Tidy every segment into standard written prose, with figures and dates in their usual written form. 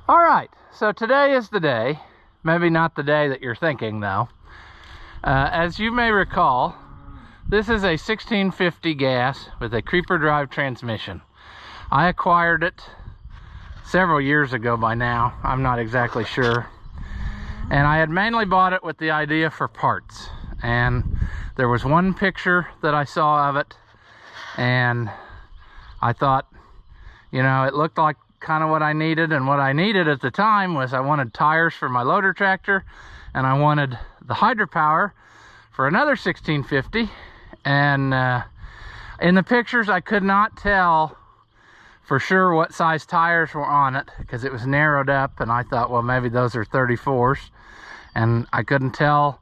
All right, so today is the day. Maybe not the day that you're thinking, though. As you may recall, this is a 1650 gas with a creeper drive transmission. I acquired it several years ago by now. I'm not exactly sure. And I had mainly bought it with the idea for parts. And there was one picture that I saw of it, and I thought, you know, it looked like kind of what I needed. And what I needed at the time was I wanted tires for my loader tractor, and I wanted the hydropower for another 1650. And in the pictures I could not tell for sure what size tires were on it because it was narrowed up, and I thought, well, maybe those are 34s, and I couldn't tell,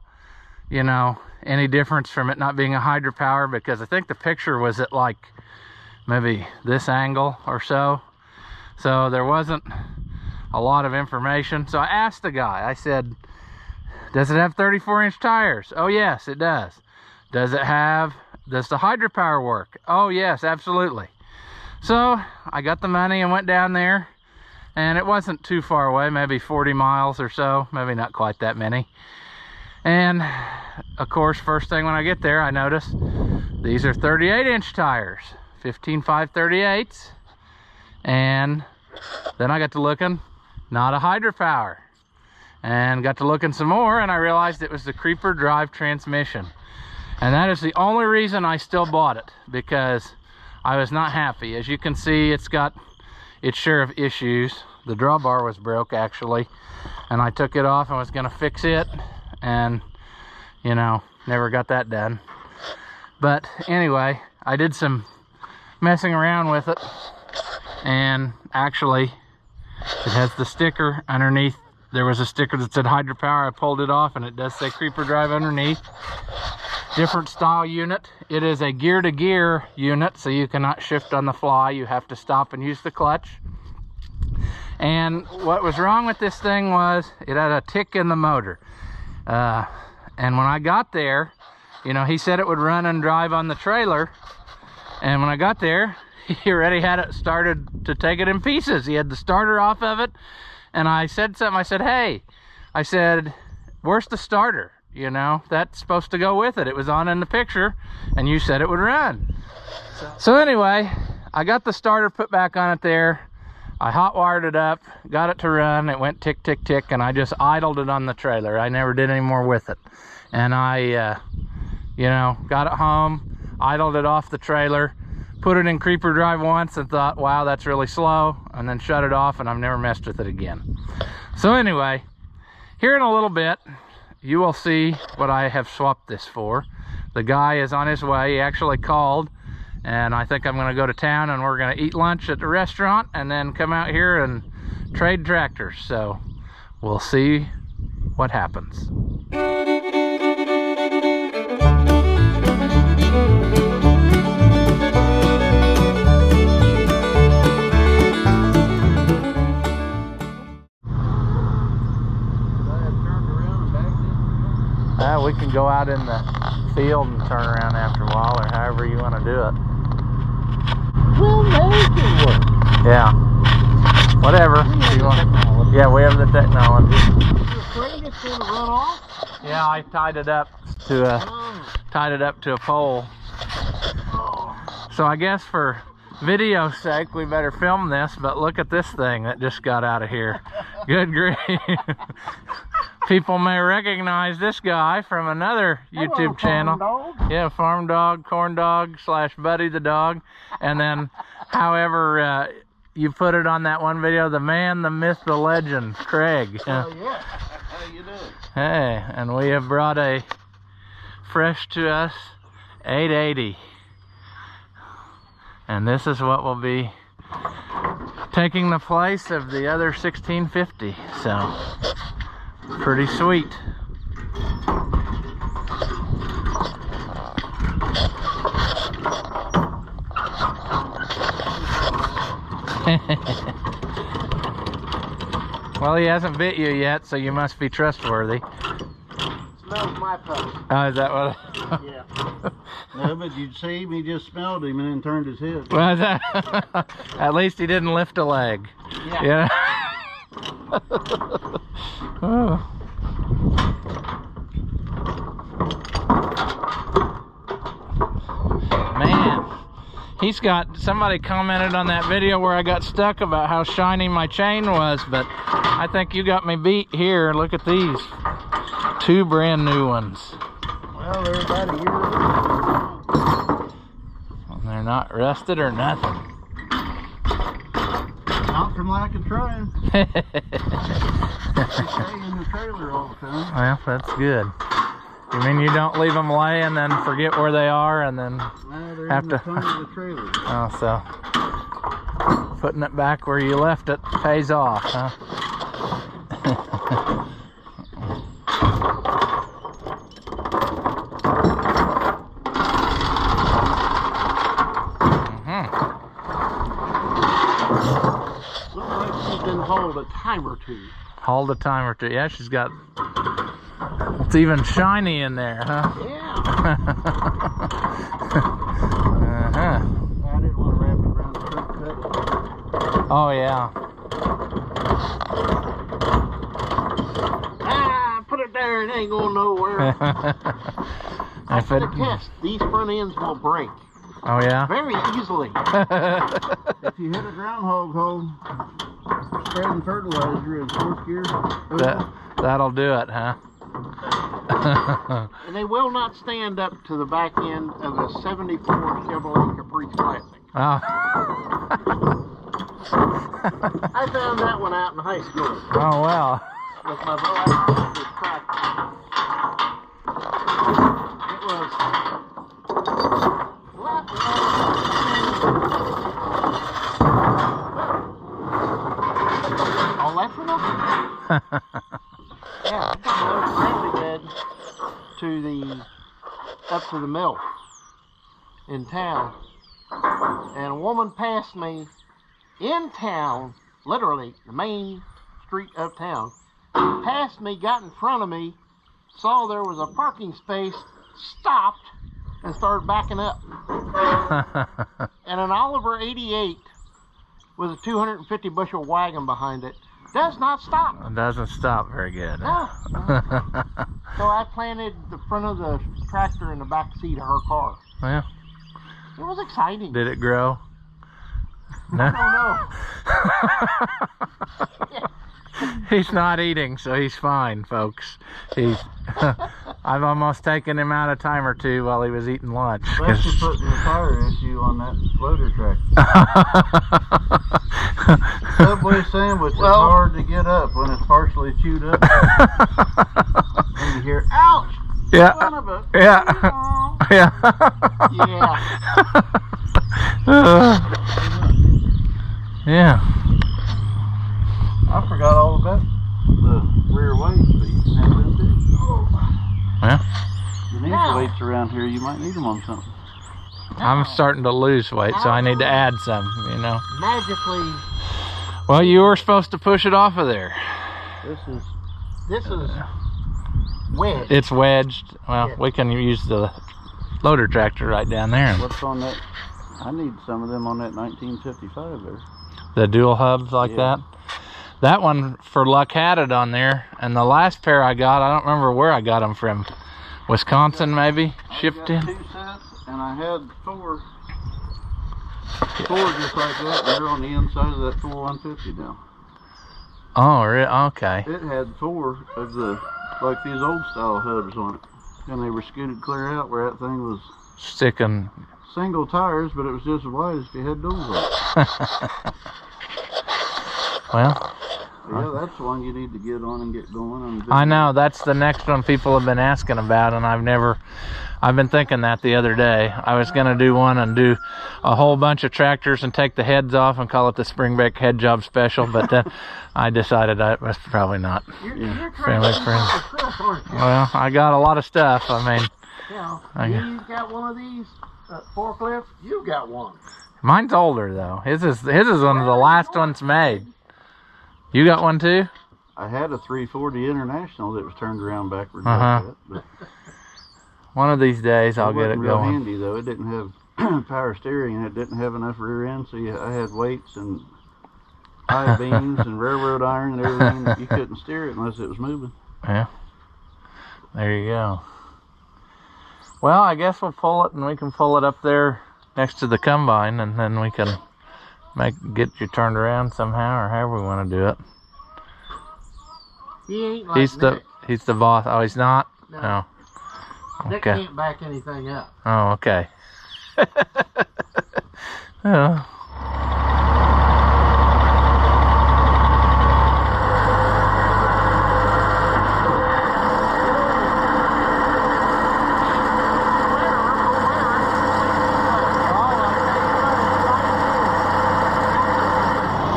you know, any difference from it not being a hydropower because I think the picture was at like maybe this angle or so. So there wasn't a lot of information. So I asked the guy, I said, does it have 34-inch tires? Oh, yes, it does. Does the hydropower work? Oh, yes, absolutely. So I got the money and went down there, and it wasn't too far away, maybe 40 miles or so, maybe not quite that many. And of course, first thing when I get there, I notice these are 38-inch tires, 15.538s. And then I got to looking, not a hydropower, and got to looking some more, and I realized it was the creeper drive transmission. And that is the only reason I still bought it, because I was not happy. As you can see, it's got its share of issues. The drawbar was broke actually, and I took it off and was going to fix it, and you know, never got that done. But anyway, I did some messing around with it, and actually it has the sticker underneath. There was a sticker that said hydropower. I pulled it off, and it does say creeper drive underneath. Different style unit. It is a gear-to-gear unit, so you cannot shift on the fly. You have to stop and use the clutch. And what was wrong with this thing was it had a tick in the motor. And when I got there, you know, he said it would run and drive on the trailer. And when I got there, he already had it started to take it in pieces. He had the starter off of it. And I said something, I said, hey, I said, where's the starter? You know, that's supposed to go with it. It was on in the picture, and you said it would run. So anyway, I got the starter put back on it there. I hot wired it up, got it to run. It went tick, tick, tick, and I just idled it on the trailer. I never did any more with it. And I, you know, got it home, idled it off the trailer, put it in creeper drive once and thought, wow, that's really slow, and then shut it off, and I've never messed with it again. So anyway, here in a little bit, you will see what I have swapped this for. The guy is on his way. He actually called, and I think I'm going to go to town, and we're going to eat lunch at the restaurant and then come out here and trade tractors. So we'll see what happens. We can go out in the field and turn around after a while, or however you want to do it. We'll make it work. Yeah. Whatever. Yeah, we have the technology. You're afraid it's going to run off? Yeah, I tied it up to a pole. So I guess for video's sake, we better film this. But look at this thing that just got out of here. Good grief. People may recognize this guy from another YouTube channel. Farm dog. Yeah, farm dog, corn dog / Buddy the dog. And then however you put it on that one video, the man, the myth, the legend, Craig. Oh yeah. How you doing? Hey, and we have brought a fresh to us 880. And this is what will be taking the place of the other 1650. So pretty sweet. Well, he hasn't bit you yet, so you must be trustworthy. Smells my puppy. Oh, is that what? Yeah. No, but you'd see him, he just smelled him and then turned his head. Well, at least he didn't lift a leg. Yeah. Yeah. Oh. Man, he's got, somebody commented on that video where I got stuck about how shiny my chain was, but I think you got me beat here. Look at these. 2 brand new ones. Well, they're about a year old. And they're not rusted or nothing. Not from lack of trying. They stay in the trailer all the time. Well, that's good. You mean you don't leave them lay and then forget where they are and then No, they're have in to... the front of the trailer. Oh, so putting it back where you left it pays off, huh? Looks like she's been hauled a time or two. Hauled a time or two. Yeah, she's got... It's even shiny in there, huh? Yeah. Uh-huh. I didn't want to wrap it around the truck cut. Oh, yeah. Ah, put it there. It ain't going nowhere. I If put it... a test. These front ends will break Oh, yeah? very easily. If you hit a groundhog hole, spreading fertilizer in 4th gear, That'll do it, huh? and they will not stand up to the back end of a 74 Chevrolet Caprice Classic. Oh. I found that one out in high school Oh, well. with my Brownstown tractor. It was electrical. Yeah, I bed to the up to the mill in town, and a woman passed me in town, literally the main street of town. Passed me, got in front of me, saw there was a parking space, stopped, and started backing up. And an Oliver 88 with a 250 bushel wagon behind it does not stop. It doesn't stop very good. No. So I planted the front of the tractor in the back seat of her car. Well, It was exciting. did it grow? No. I don't know. He's not eating, so he's fine, folks. He's. I've almost taken him out a time or two while he was eating lunch. Especially putting the tire issue on that loader tractor. Subway sandwich is hard to get up when it's partially chewed up. And you hear, ouch! Yeah. Son of a... Yeah. Yeah. Yeah. Yeah. I forgot all about the rear weights, but you can have them too. Yeah. You need the weights around here. You might need them on something. I'm starting to lose weight, so I need to add some, you know. Magically. Well, you were supposed to push it off of there. This is wedged. It's wedged. Well, Yeah. we can use the loader tractor right down there. What's on that? I need some of them on that 1955 there. The dual hubs like that. That one, for luck, had it on there. And the last pair I got, I don't remember where I got them from. Wisconsin, maybe? Shipped in? 2 sets, and I had 4 just like that. They're on the inside of that 4150 now. Oh, really? Okay. It had 4 of the, like these old style hubs on it. And they were scooted clear out where that thing was Sticking. single tires, but it was just as wide as if you had duals on it. Well, Yeah, that's the one you need to get on and get going. I know, that's the next one people have been asking about, and I've been thinking that the other day. I was going to do one and do a whole bunch of tractors and take the heads off and call it the Springback Head Job Special, but then I decided I was probably not You're family friendly. Well, I got a lot of stuff. I mean, you got one of these forklifts? You got one. mine's older though. His is one of the last ones made. You got one too? I had a 340 International that was turned around backwards. Uh-huh. Like that, but One of these days I'll get it real going. handy though. It didn't have power steering and it didn't have enough rear end, so I had weights and high beams and railroad iron and everything. You couldn't steer it unless it was moving. Yeah. There you go. Well, I guess we'll pull it, and we can pull it up there next to the combine, and then we can get you turned around somehow, or however we want to do it. He ain't like Nick. He's the boss. Oh, he's not? No. Oh. Nick Okay. can't back anything up. Oh, okay. Oh.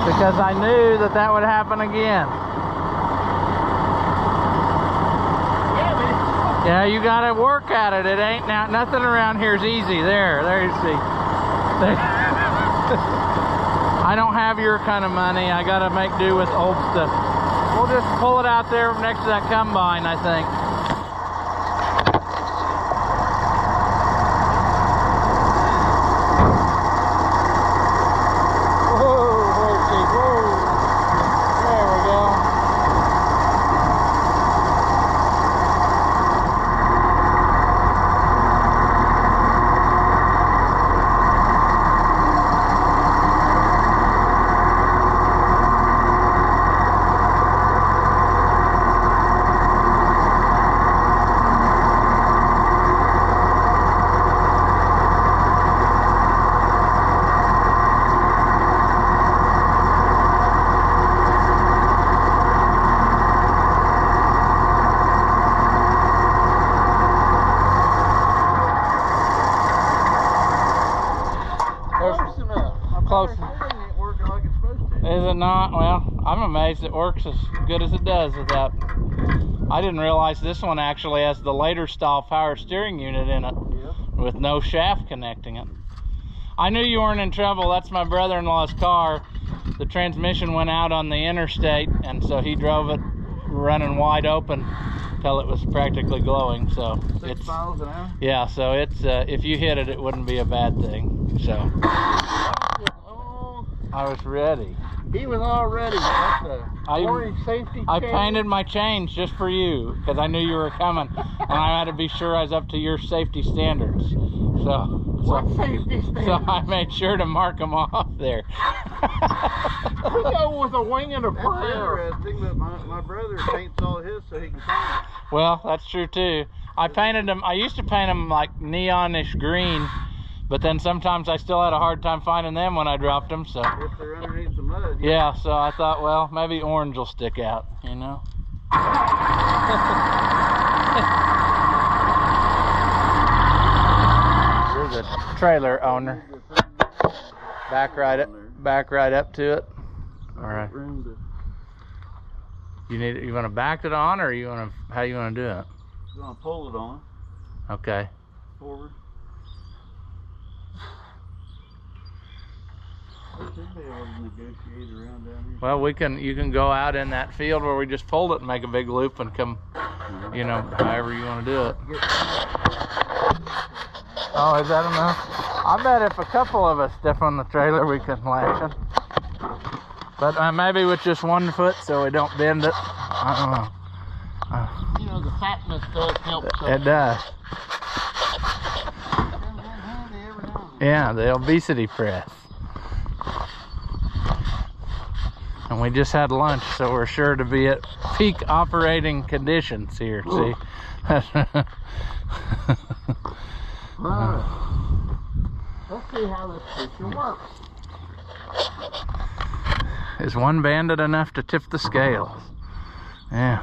Because I knew that would happen again. Yeah, you gotta work at it. It ain't now. Nothing around here is easy. There you see. There. I don't have your kind of money. I gotta make do with old stuff. We'll just pull it out there next to that combine, I think. Close. It working like it's supposed to. Is it not? Well, I'm amazed it works as good as it does with that. I didn't realize this one actually has the later style power steering unit in it. Yep. With no shaft connecting it. I knew you weren't in trouble. That's my brother-in-law's car. The transmission went out on the interstate, and so he drove it running wide open till it was practically glowing. So 6 miles an hour. Yeah, so it's if you hit it, it wouldn't be a bad thing. So I was ready. He was all ready. That's a orange safety I chain. painted my chains just for you because I knew you were coming, and I had to be sure I was up to your safety standards. What safety standards? So I made sure to mark them off there. We go with a wing and a That's prayer. interesting, but my brother paints all his so he can paint it. Well, that's true too. I painted them. I used to paint them like neonish green, but then sometimes I still had a hard time finding them when I dropped them. So If they're underneath the mud. yeah, so I thought, well, maybe orange will stick out, you know. You're the trailer owner. Back right up to it. All right. Room to, You want to back it on, or how you want to do it? gonna pull it on Okay. forward. I should be able to negotiate around down here. Well, you can go out in that field where we just pulled it and make a big loop and come, you know, however you want to do it. Oh, is that enough? I bet if a couple of us step on the trailer, we can latch it. But maybe with just 1 foot so we don't bend it. I don't know. You know, the fatness does help. It does. Yeah, the obesity press. And we just had lunch, so we're sure to be at peak operating conditions here, see? Alright. Let's see how this picture works. Is one bandit enough to tip the scales? Yeah,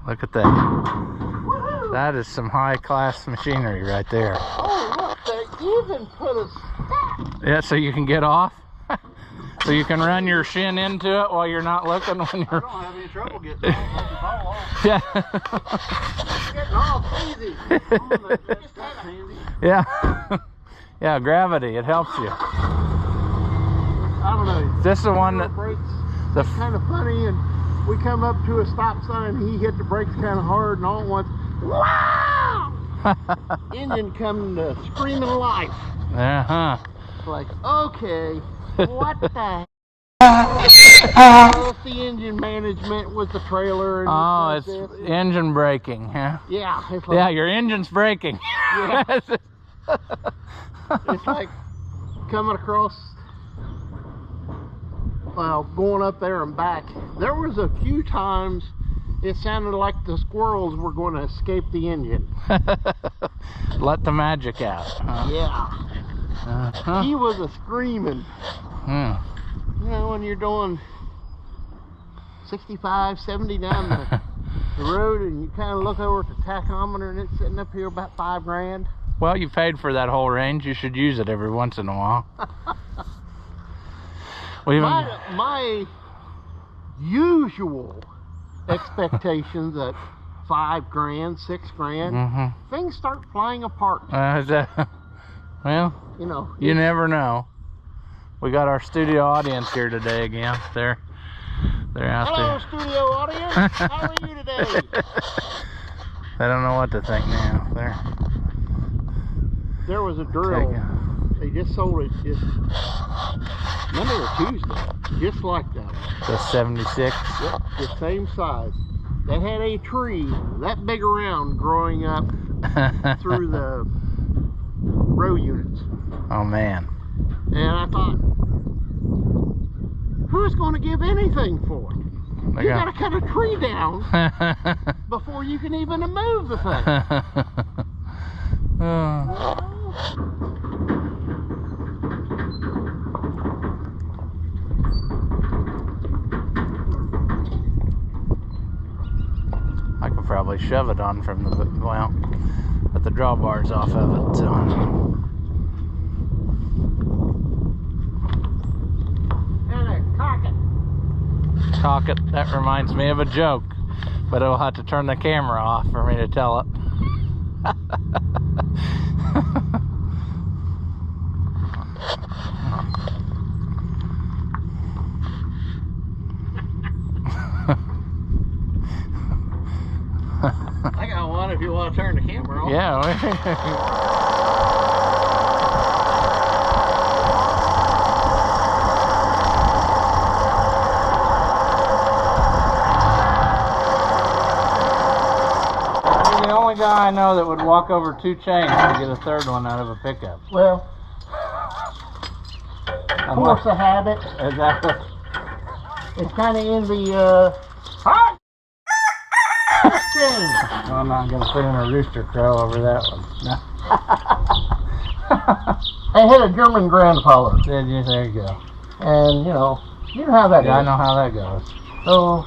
look at that. That is some high-class machinery right there. Oh, look, they even put a stack. Yeah, so you can get off? So you can run your shin into it while you're not looking when I you're... don't have any trouble getting off. I can fall off. Yeah. Getting off easy. Just handy. Yeah. Yeah, gravity, it helps you. I don't know. Is this the one that... Brakes The kind of funny, and we come up to a stop sign. He hit the brakes kind of hard, and all at once, wow! Engine coming to screaming life. Uh-huh. Like, okay, what the It's the engine management with the trailer. And Oh, it's it's like this. engine braking, huh? Yeah. It's like, Yeah, your engine's braking. Yeah. It's like coming across, well, going up there and back. There was a few times it sounded like the squirrels were going to escape the engine. Let the magic out. Huh? Yeah. Uh-huh. He was a screaming. Hmm. You know, when you're doing 65, 70 down the road and you kind of look over at the tachometer and it's sitting up here about $5 grand. Well, you paid for that whole range. You should use it every once in a while. My usual expectations at $5 grand, $6 grand, things start flying apart. Well, You know, you never know. We got our studio audience here today again. They're out hello, there. studio audience. How are you today? They don't know what to think now. There was a drill. They just sold it just Monday or Tuesday, just like that. The 76. Yep, the same size. They had a tree that big around growing up through the row units. Oh man. And I thought, who's going to give anything for it? You got to cut a tree down before you can even move the thing. I could probably shove it on from the, well, but the drawbar's off of it, so. Cock it. That reminds me of a joke, but I'll have to turn the camera off for me to tell it. I got one if you want to turn the camera off. Yeah. You're the only guy I know that would walk over 2 chains to get a third one out of a pickup. Well, force of habit. Is that what? It's kind of in the thing. I'm not going to put in a rooster crow over that one. No. I had a German grandfather, There you go. and you know how that Yeah, I is. know how that goes. So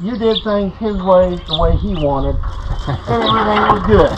you did things his way, the way he wanted, and everything was good.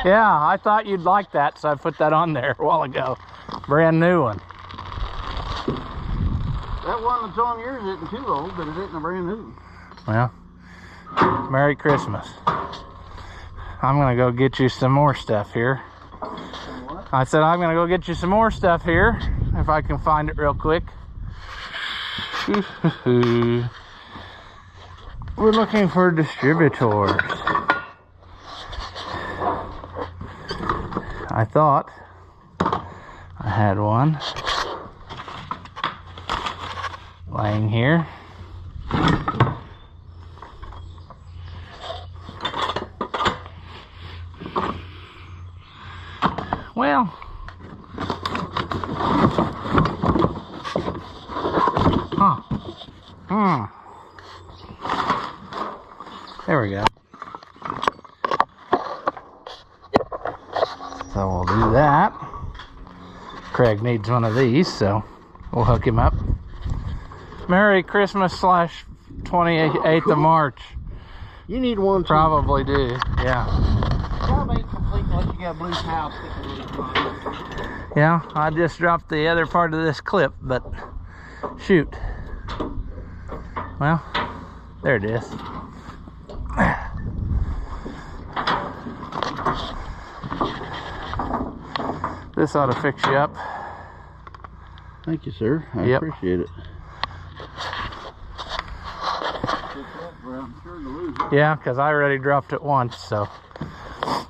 Yeah, I thought you'd like that, so I put that on there a while ago. Brand new one. That one that's on yours isn't too old, but it isn't a brand new. Well, Merry Christmas. I'm going to go get you some more stuff here. What? I said I'm going to go get you some more stuff here, if I can find it real quick. We're looking for distributors. I thought I had one laying here. Well, There we go. So we'll do that. Craig needs one of these, so we'll hook him up. Merry Christmas / 28th of March. You need one too. Probably do, yeah. Probably ain't complete unless you got blue towel sticking in it. Yeah, I just dropped the other part of this clip, but shoot. Well, there it is. This ought to fix you up. Thank you, sir. I Yep. appreciate it. Yeah, because I already dropped it once, so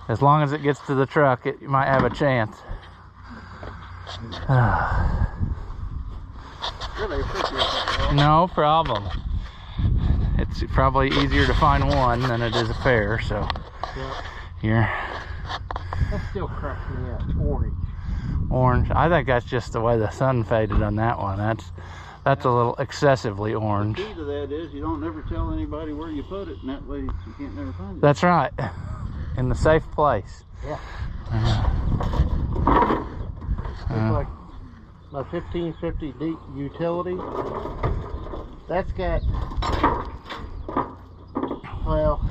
as long as it gets to the truck, it might have a chance. Really appreciate that. No problem. It's probably easier to find one than it is a pair, so Yep. here. That still cracks me up. Orange. Orange. I think that's just the way the sun faded on that one. That's a little excessively orange. The key to that is you don't never tell anybody where you put it, and that way you can't never find it. That's right. In the safe place. Yeah. It's like my 1550D utility. That's got, well,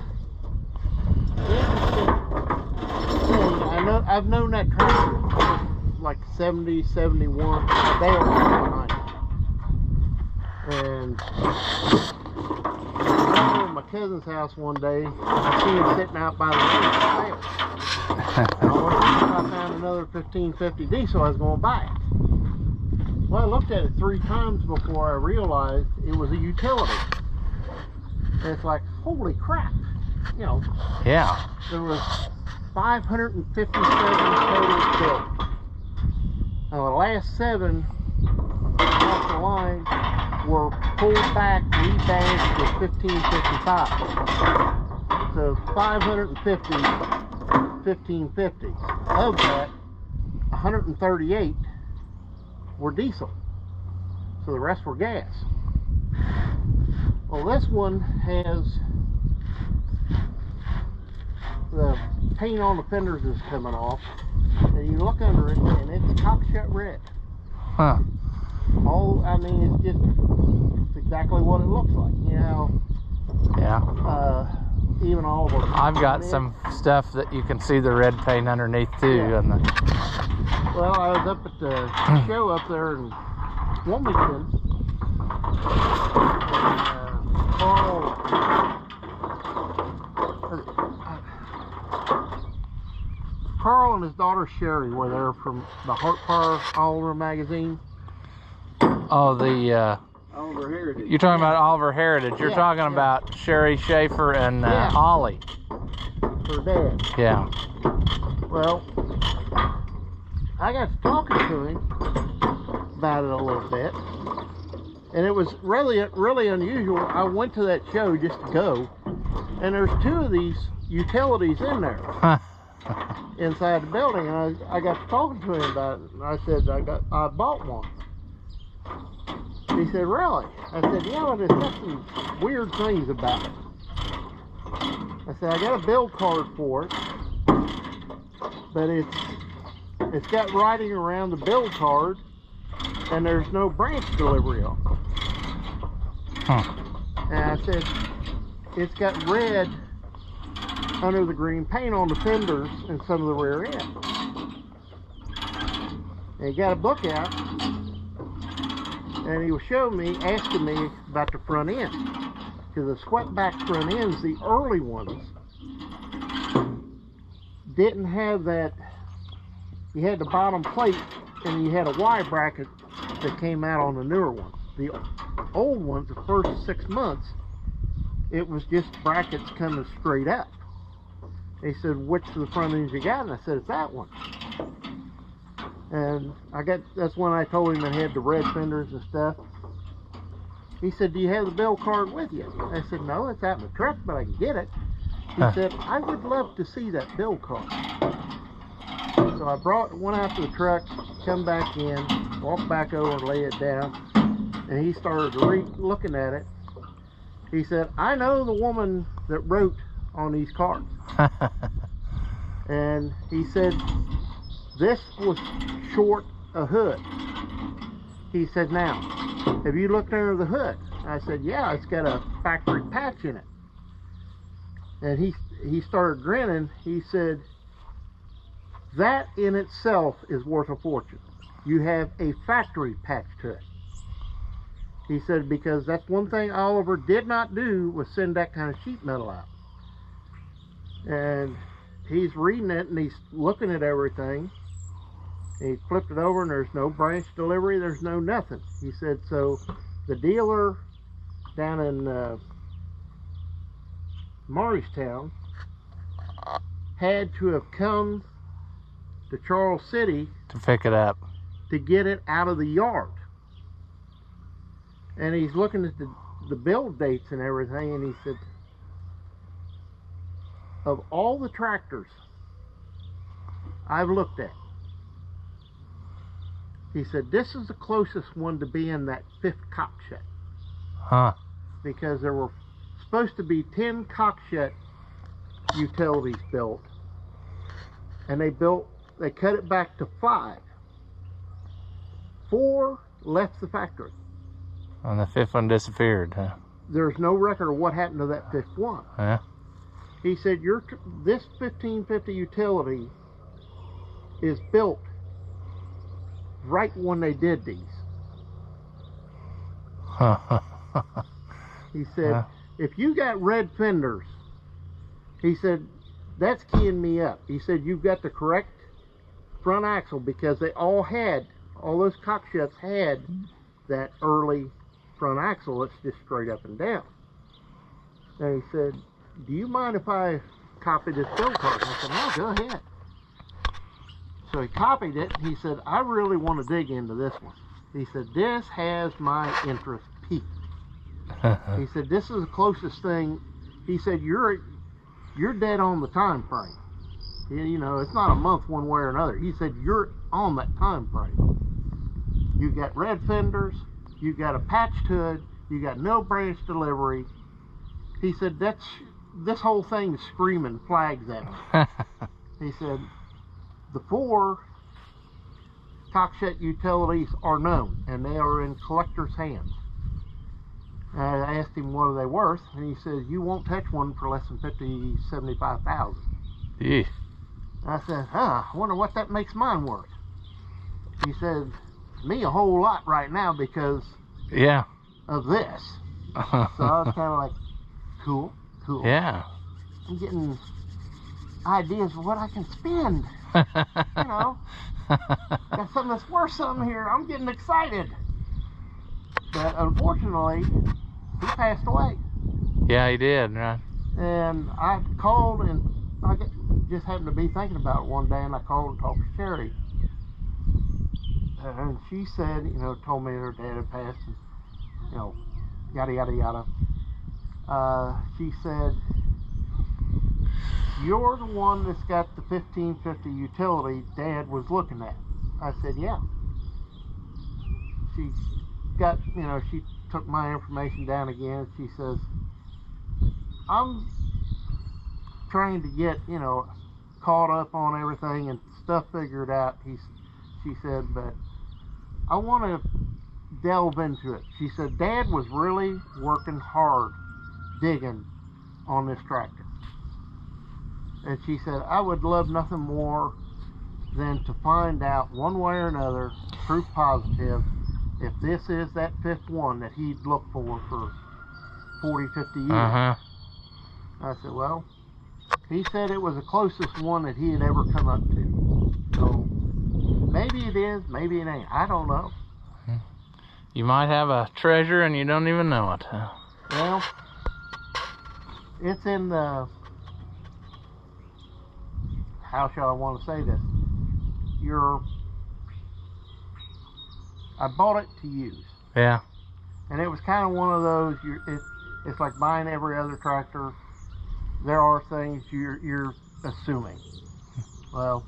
interesting thing. I've known that tractor for like 70, 71. They are 90. And I was over at my cousin's house one day. I see him sitting out by the road for sale. And I wanted to see if I found another 1550D, so I was going to buy it. Well, I looked at it 3 times before I realized it was a utility. And it's like, holy crap. You know, Yeah. there was 557 total built. Now the last 7 off the line were pulled back, rebadged to 1555. So 550 1550s. Of that, 138 were diesel. So the rest were gas. Well, this one has the paint on the fenders is coming off, and you look under it and it's top shut red. Huh. All, I mean, it's exactly what it looks like, you know. Yeah. Even all of them. I've got some stuff that you can see the red paint underneath too. Yeah. And Well, I was up at the show up there in Wilmington. Carl and his daughter Sherry were there from the Heart Power Oliver magazine. oh, the Oliver Heritage. you're talking about Oliver Heritage. You're Yeah, talking yeah. about Sherry Schaefer and Yeah. Ollie. Her dad. Yeah. Well, I got to talking to him about it a little bit, and it was really unusual. I went to that show just to go, and there's 2 of these utilities in there inside the building, and I got to talking to him about it, and I said I bought one. He said, really? I said, yeah, but it's got some weird things about it. I said, I got a bill card for it, but it's got writing around the bill card, and there's no branch delivery on it. Huh. And I said, it's got red under the green paint on the fenders and some of the rear end. And he got a book out, and he was showing me, asking me about the front end. Because the swept back front ends, the early ones, didn't have that. You had the bottom plate, and you had a Y bracket that came out on the newer ones. The old ones, the first 6 months, it was just brackets coming straight up. He said, which of the front ends you got? And I said, it's that one. And that's when I told him it had the red fenders and stuff. He said, do you have the bill card with you? I said, no, it's out in the truck, but I can get it. He said, I would love to see that bill card. So I went out to the truck, come back in, walked back over and lay it down, and he started looking at it. He said, I know the woman that wrote on these carts. And he said, this was short a hood. He said, now, have you looked under the hood? I said, yeah, it's got a factory patch in it. And he started grinning. He said, that in itself is worth a fortune. You have a factory patch to it. He said, because that's one thing Oliver did not do, was send that kind of sheet metal out. And he's reading it and he's looking at everything. He flipped it over and there's no branch delivery, there's no nothing. He said, so the dealer down in Morristown had to have come to Charles City to pick it up, to get it out of the yard. And he's looking at the build dates and everything, and he said, of all the tractors I've looked at, he said, this is the closest one to being that 5th cockshutt. Huh. Because there were supposed to be 10 cockshutt utilities built, and they cut it back to 5. 4 left the factory. And the 5th one disappeared, huh? There's no record of what happened to that 5th one. Yeah. He said, this 1550 utility is built right when they did these. He said, if you got red fenders, he said, that's keying me up. He said, you've got the correct front axle, because all those cockshutts had that early front axle that's just straight up and down. And he said, do you mind if I copy this build part? I said, no, go ahead. So he copied it. He said, I really want to dig into this one. He said, this has my interest peaked. He said, this is the closest thing. He said, you're dead on the time frame. You know, it's not a month one way or another. He said, you're on that time frame. You got red fenders, you got a patched hood, you got no branch delivery. He said, this whole thing is screaming flags at me. He said, the 4 cockshutt utilities are known, and they are in collectors' hands. And I asked him what are they worth, and he said, you won't touch one for less than $75,000. Yeah. I said, I wonder what that makes mine worth. He said, me a whole lot right now because of this. So I was kind of like, cool. Yeah. I'm getting ideas of what I can spend. You know, got something that's worth something here. I'm getting excited. But unfortunately, he passed away. Yeah, he did, right? And I called, and I just happened to be thinking about it one day, and I called and talked to Sherry. And she said, you know, told me her dad had passed, and, you know, yada, yada, yada. She said, you're the one that's got the 1550 utility Dad was looking at. I said, yeah. She got, you know, she took my information down again. She says, I'm trying to get, you know, caught up on everything and stuff figured out. She said, but I want to delve into it. She said, Dad was really working hard digging on this tractor. And she said, I would love nothing more than to find out one way or another, proof positive, if this is that 5th one that he'd looked for 40, 50 years. I said, well, he said it was the closest one that he had ever come up to. So maybe it is, maybe it ain't. I don't know. You might have a treasure and you don't even know it. Well, it's in the, how shall I want to say this? I bought it to use. Yeah. And it was kind of one of those, it's like buying every other tractor. There are things you're assuming. Well,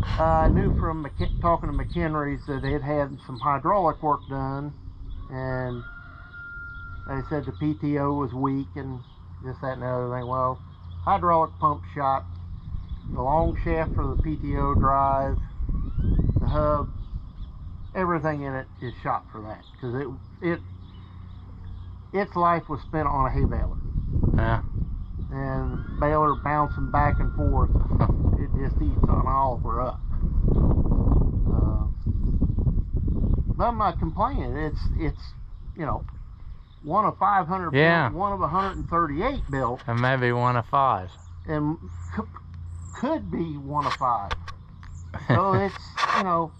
I knew from talking to McHenry's that they'd had some hydraulic work done, and they said the PTO was weak, and this, that, and the other thing. Well, hydraulic pump shot, the long shaft for the PTO drive, the hub, everything in it is shot for that, because its life was spent on a hay baler. Yeah. And baler bouncing back and forth, it just eats on all we're up. But I'm not complaining. It's you know, one of 500, yeah, one of 138 built, and maybe one of 5, and could be one of 5. So it's, you know,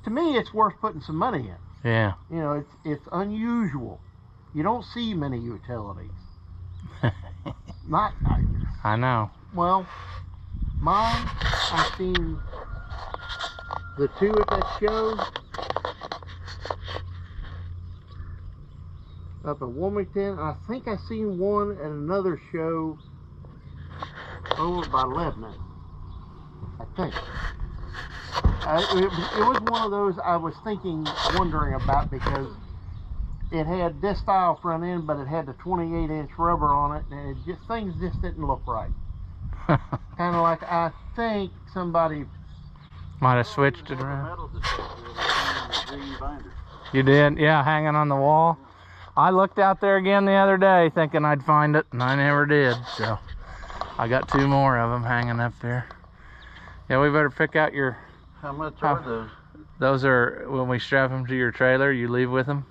to me it's worth putting some money in. Yeah. You know, it's unusual. You don't see many utilities. Not, I know. well, mine, I've seen the 2 at that show up at Wilmington. I think I seen one at another show over by Lebanon, I think. It was one of those I was wondering about, because it had this style front end, but it had the 28-inch rubber on it, and things just didn't look right. Kind of like, I think somebody might have switched it around. You did? Yeah, hanging on the wall. I looked out there again the other day thinking I'd find it, and I never did. So I got 2 more of them hanging up there. Yeah, we better pick out your... How much are those? Those are, when we strap them to your trailer, you leave with them.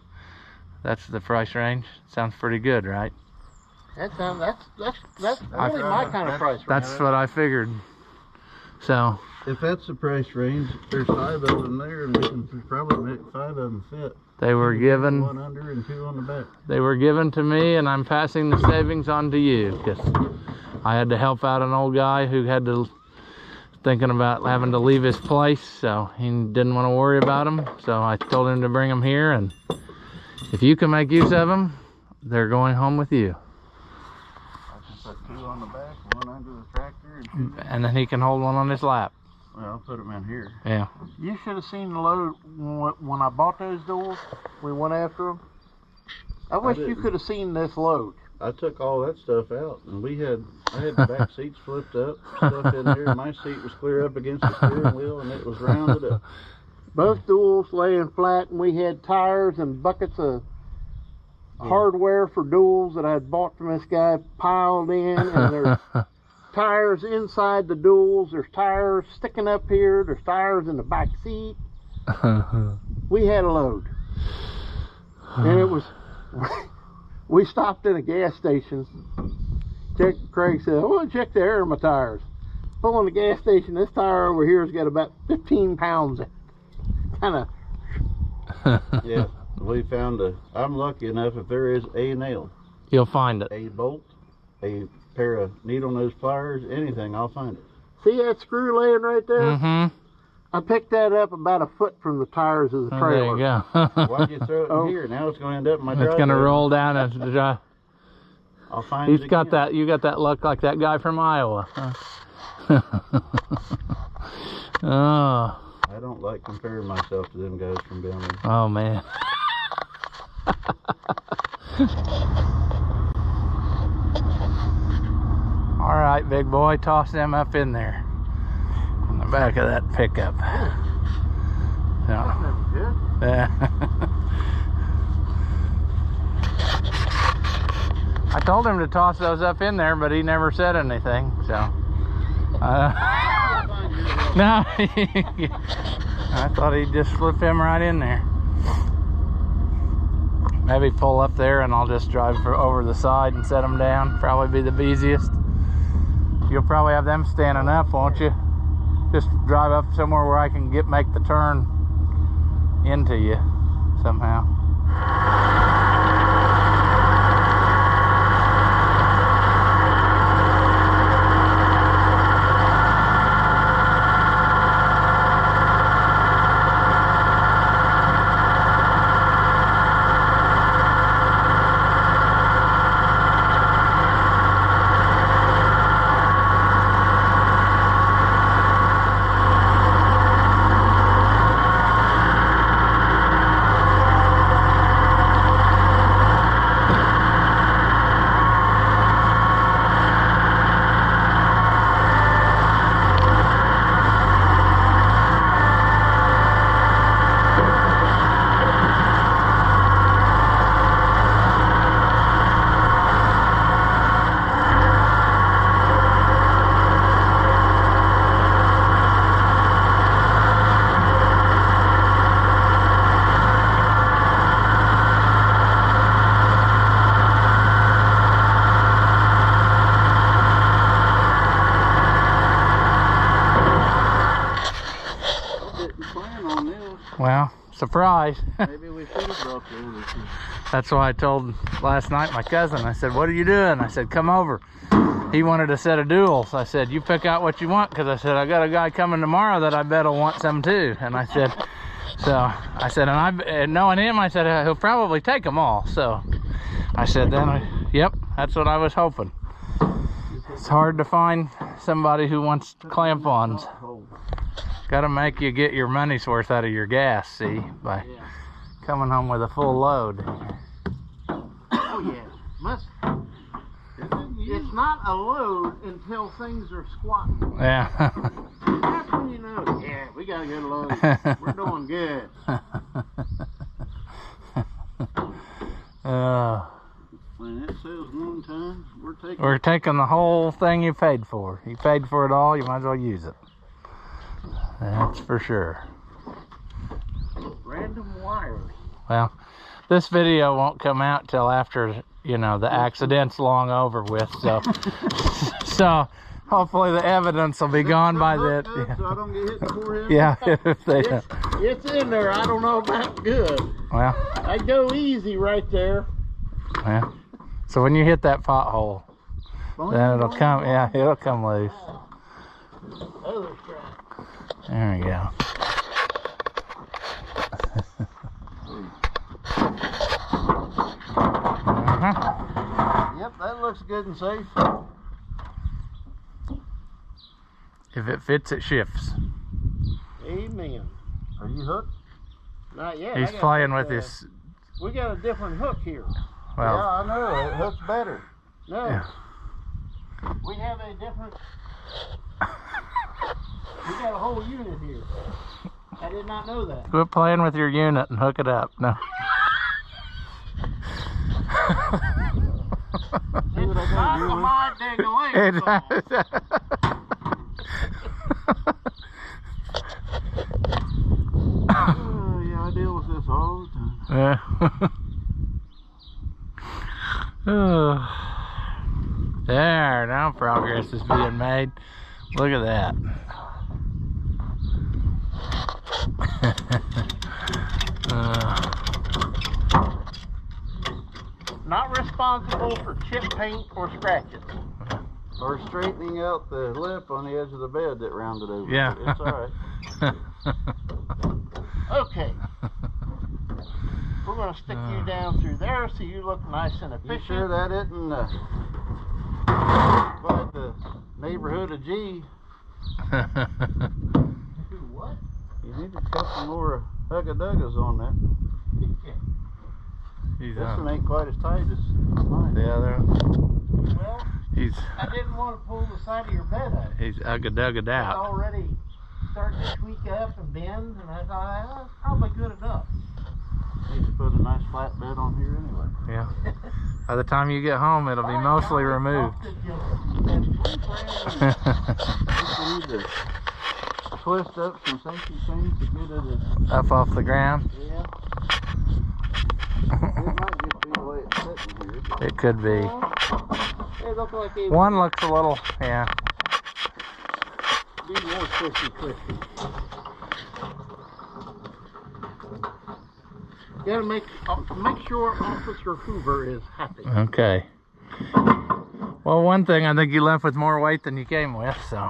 That's the price range. Sounds pretty good, right? That's really my kind of price range. That's what I figured. So if that's the price range, there's 5 of them there, and we can probably make 5 of them fit. they were given. 1 under and 2 on the back. They were given to me, and I'm passing the savings on to you, because I had to help out an old guy who had to thinking about having to leave his place, so he didn't want to worry about them. So I told him to bring them here, and if you can make use of them, they're going home with you. I can put 2 on the back, 1 under the tractor, and then he can hold one on his lap. Well, I'll put them in here. Yeah. You should have seen the load when I bought those doors. We went after them. I wish you could have seen this load. I took all that stuff out, and I had the back seats flipped up, stuff in there. My seat was clear up against the steering wheel, and it was rounded up. Both duals laying flat, and we had tires and buckets of hardware for duals that I had bought from this guy piled in, and there's tires inside the duals. There's tires sticking up here. There's tires in the back seat. We had a load, and it was. We stopped in a gas station. Craig said, I want to check the air in my tires. Pull in the gas station, this tire over here has got about 15 pounds in it. Kind of. Yeah, we found I'm lucky enough, if there is a nail, You'll find it. a bolt, a pair of needle nose pliers, anything, I'll find it. See that screw laying right there? Mm-hmm. I picked that up about a foot from the tires of the trailer. There you go. Why'd you throw it in here? Now it's going to end up in my driveway. It's going to roll down into the drive. I'll find He's it got again. that. You got that look like that guy from Iowa. Huh? Oh. I don't like comparing myself to them guys from down there. Oh man. All right, big boy, toss them up in there on the back of that pickup. Yeah. Yeah. I told him to toss those up in there, but he never said anything. So. No. I thought he'd just slip him right in there. Maybe pull up there and I'll just drive over the side and set them down. Probably be the easiest. You'll probably have them standing up, won't you? Just drive up somewhere where I can make the turn into you somehow. Well, surprise. Maybe we should have brought the others. That's why I told last night my cousin, I said, what are you doing? I said, come over. He wanted a set of duels. I said, you pick out what you want, because I said, I got a guy coming tomorrow that I bet will want some too. And I said, and knowing him, I said, he'll probably take them all. So I said, yep, that's what I was hoping. It's hard to find somebody who wants clamp-ons. Got to make you get your money's worth out of your gas, see, by coming home with a full load. Oh yeah, it's not a load until things are squatting. Yeah. That's when you know, yeah, we got a good load. We're doing good. When it says 1 ton, we're taking the whole thing you paid for. You paid for it all, you might as well use it. That's for sure. Random wires. Well, this video won't come out till after, you know, the accident's long over with, so so hopefully the evidence will be gone by then. Yeah. So I don't get hit in the forehead. Yeah, if they it's in there. I don't know about good. Well, I go easy right there. yeah. So when you hit that pothole, then it'll come. Yeah, it'll come loose. Other strap. There we go. Yep, that looks good and safe. If it fits, it shifts. Amen. Are you hooked? Not yet. He's playing with his. We got a different hook here. Well, Yeah, I know. It hooks better. No. Yeah. We have a different. We got a whole unit here. I did not know that. quit playing with your unit and hook it up. No. It's not a mind ding Yeah, I deal with this all the time. Yeah. There, now progress is being made. Look at that. Not responsible for chip paint or scratches. Or straightening out the lip on the edge of the bed that rounded over. Yeah. It's all right. Okay. We're going to stick you down through there so you look nice and efficient. You sure that isn't like the neighborhood of G? What? You need to cut some more hugga-duggas on there. He's This one ain't quite as tight as mine. the other. Well, He's I didn't want to pull the side of your bed up. he's ugga-duggaed It's out. already starting to tweak up and bend, and I thought, that's probably good enough. Need to put a nice flat bed on here anyway. Yeah. By the time you get home, it'll be mostly removed. We need to twist up some safety chains to get it Up off the ground. Yeah. It might just be the way it's sitting here. It could be. They look like they One looks a little, yeah. be more twisty. Gotta make sure Officer Hoover is happy. Okay. Well, one thing, I think you left with more weight than you came with, so.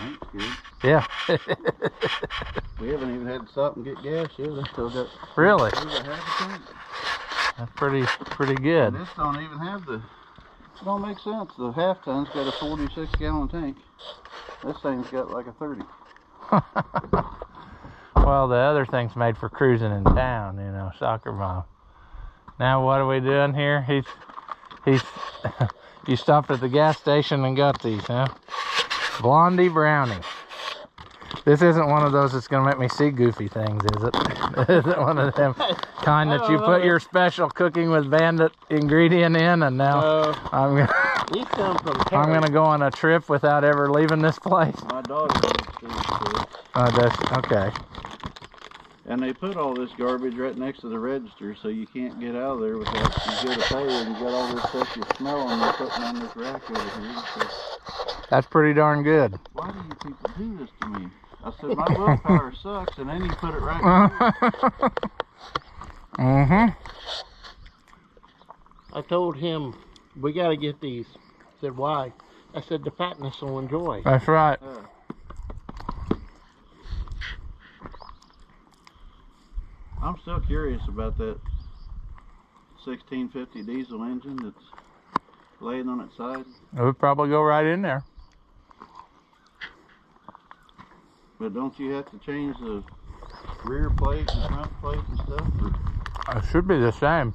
That's good. Yeah. We haven't even had to stop and get gas yet. I still got Really? over half a tank. That's pretty good. And this don't even have the. It don't make sense. The half ton's got a 46-gallon tank. This thing's got like a 30. Well, the other thing's made for cruising in town, you know, soccer mom. Now what are we doing here? He's you stopped at the gas station and got these, huh? Blondie brownie. This isn't one of those that's gonna make me see goofy things, is it? Is it one of them kind that you put your special cooking with Bandit ingredient in, and now I'm gonna go on a trip without ever leaving this place? My daughter makes these too. Oh, that's okay. And they put all this garbage right next to the register, so you can't get out of there without you go to pay, and you got all this stuff you're smelling and putting on this rack over here. So That's pretty darn good. why do you people do this to me? I said, my willpower sucks, and then you put it right here. Mm-hmm. I told him, we got to get these. He said, why? I said, the fatness will enjoy. That's right. I'm still curious about that 1650 diesel engine that's laying on its side. It would probably go right in there. But don't you have to change the rear plate and front plate and stuff? Or It should be the same.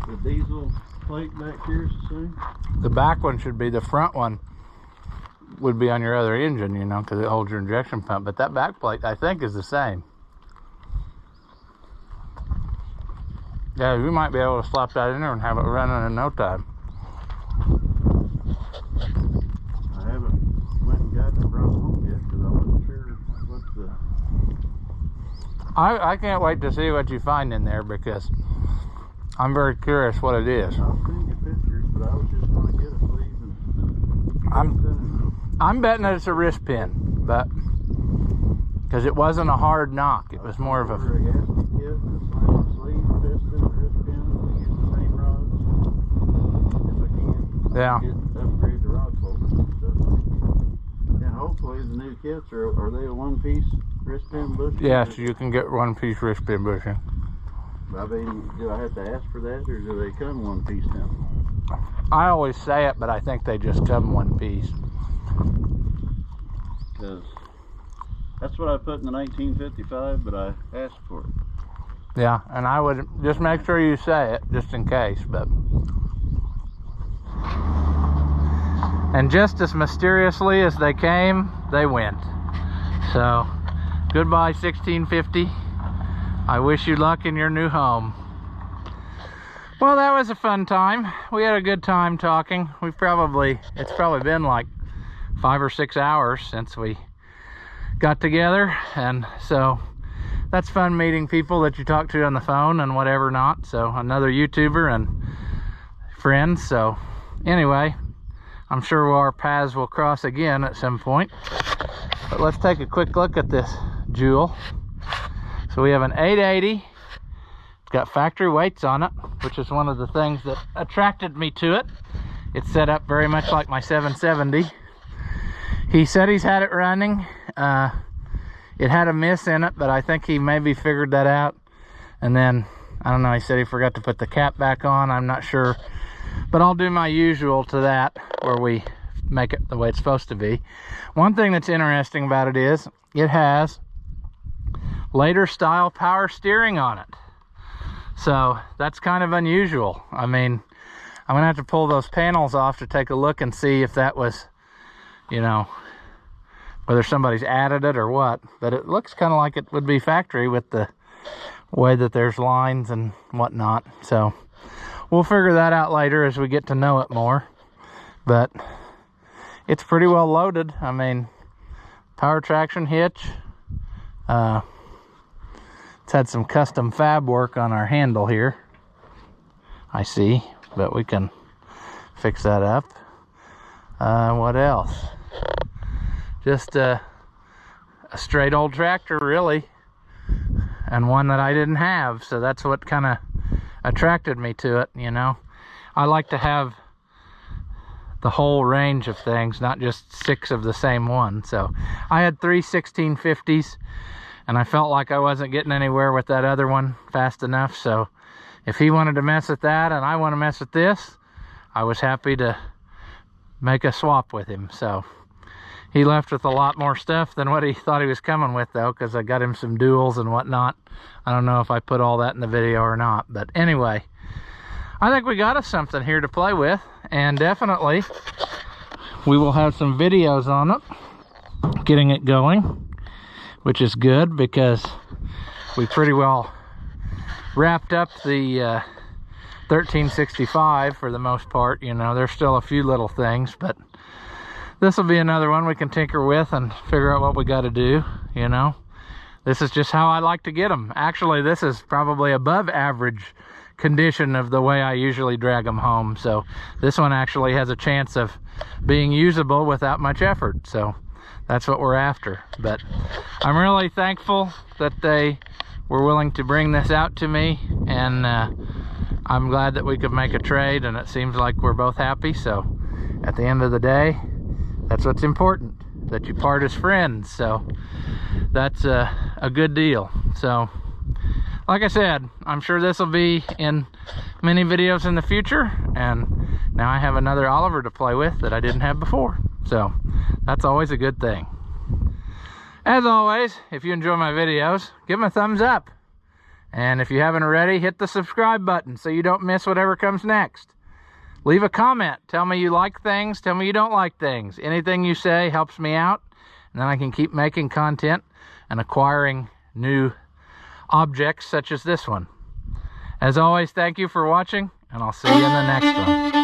the diesel plate back here is the same? The back one should be, the front one would be on your other engine, you know, because it holds your injection pump. But that back plate, I think, is the same. Yeah, we might be able to slap that in there and have it running in no time. I haven't went and got it brought home yet because I wasn't sure what the... I can't wait to see what you find in there, because I'm very curious what it is. I'll send you pictures, but I was just going to get a sleeve and... I'm betting that it's a wrist pin, but because it wasn't a hard knock, it was more of a... order a gasket kit, a slam sleeve, piston, wrist pin, we use the same rods if I can. Yeah. Upgrade the rod bolts and stuff. And hopefully the new kits, are they a one-piece wrist pin bushing? Yes, you can get one-piece wrist pin bushing. I mean, do I have to ask for that, or do they come one piece now? I always say it, but I think they just come one piece. Because that's what I put in the 1955, but I asked for it. Yeah, and I would just make sure you say it, just in case, but... And just as mysteriously as they came, they went. So, goodbye 1650. I wish you luck in your new home. Well, that was a fun time. We had a good time talking. It's probably been like 5 or 6 hours since we got together, and so that's fun meeting people that you talk to on the phone and whatever not. So another YouTuber and friends. So anyway, I'm sure our paths will cross again at some point. But let's take a quick look at this jewel. So we have an 880. It's got factory weights on it, which is one of the things that attracted me to it. It's set up very much like my 770. He said he's had it running. It had a miss in it, but I think he maybe figured that out. And then, I don't know, he said he forgot to put the cap back on. I'm not sure. But I'll do my usual to that, where we make it the way it's supposed to be. One thing that's interesting about it is, it has later style power steering on it. So, that's kind of unusual. I mean, I'm going to have to pull those panels off to take a look and see if that was, you know, whether somebody's added it or what. But it looks kind of like it would be factory with the way that there's lines and whatnot. So we'll figure that out later as we get to know it more. But it's pretty well loaded. I mean, power traction hitch. It's had some custom fab work on our handle here, I see, but we can fix that up. What else? Just a straight old tractor, really, and one that I didn't have, so that's what kind of attracted me to it, you know. I like to have the whole range of things, not just 6 of the same one. So I had 3 1650s, and I felt like I wasn't getting anywhere with that other one fast enough. So if he wanted to mess with that and I want to mess with this, I was happy to make a swap with him. So he left with a lot more stuff than what he thought he was coming with, though, because I got him some duals and whatnot. I don't know if I put all that in the video or not, but anyway, I think we got us something here to play with, and definitely we will have some videos on it, getting it going, which is good because we pretty well wrapped up the 1365 for the most part. You know, there's still a few little things, but this will be another one we can tinker with and figure out what we got to do, you know. This is just how I like to get them. Actually, this is probably above average condition of the way I usually drag them home. So this one actually has a chance of being usable without much effort. So that's what we're after. But I'm really thankful that they were willing to bring this out to me, and I'm glad that we could make a trade, and it seems like we're both happy. So at the end of the day, that's what's important, that you part as friends. So that's a good deal. So like I said, I'm sure this will be in many videos in the future, and now I have another Oliver to play with that I didn't have before. So that's always a good thing. As always, if you enjoy my videos, give them a thumbs up. And if you haven't already, hit the subscribe button so you don't miss whatever comes next. Leave a comment. Tell me you like things. Tell me you don't like things. Anything you say helps me out, and then I can keep making content and acquiring new objects such as this one. As always, thank you for watching, and I'll see you in the next one.